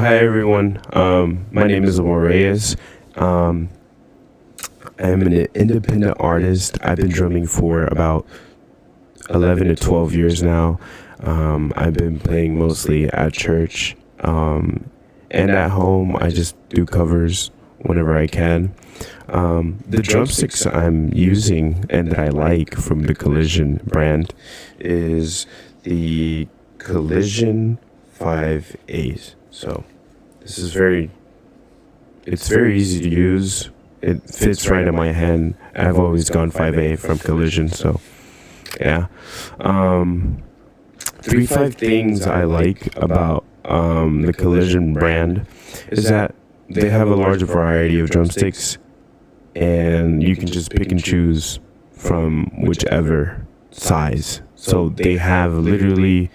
hi everyone. My name is Lemuel Reyes. I'm an independent artist. I've been drumming for about 11 to 12 years now. I've been playing mostly at church and at home. I just do covers whenever I can. The drumsticks I'm using and that I like from the Collision brand is the Collision 5As. So this is it's very easy to use. It fits right in my hand. I've always gone 5A from Collision, so yeah. 5 things I like about the Collision brand is that they have a large variety of drumsticks, and you can just pick and choose from whichever size. So they have literally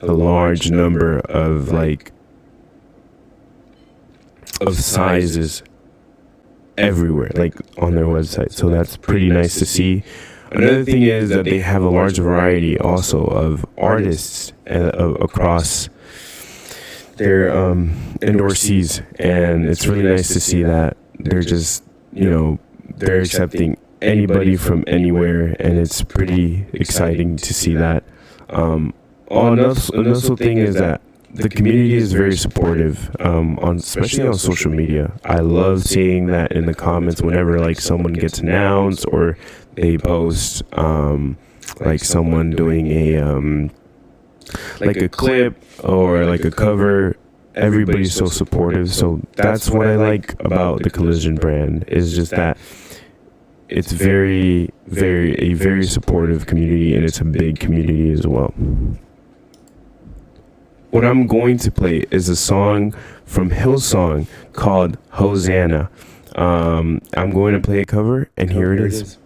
a large number of sizes everywhere, like on their website. So that's pretty nice to see. Another thing is that they have a large variety also of artists across their endorsees, and it's really nice to see that they're just, they're accepting anybody from anywhere, and it's pretty exciting to see that. Another thing is that the community is very supportive, especially on social media. I love seeing that in the comments whenever someone gets announced or they post someone doing a clip or a cover. Everybody's so supportive. So that's what I like about the Collision brand, is just that it's a very supportive community, and it's a big community as well. What I'm going to play is a song from Hillsong called Hosanna. I'm going to play a cover, and here it is.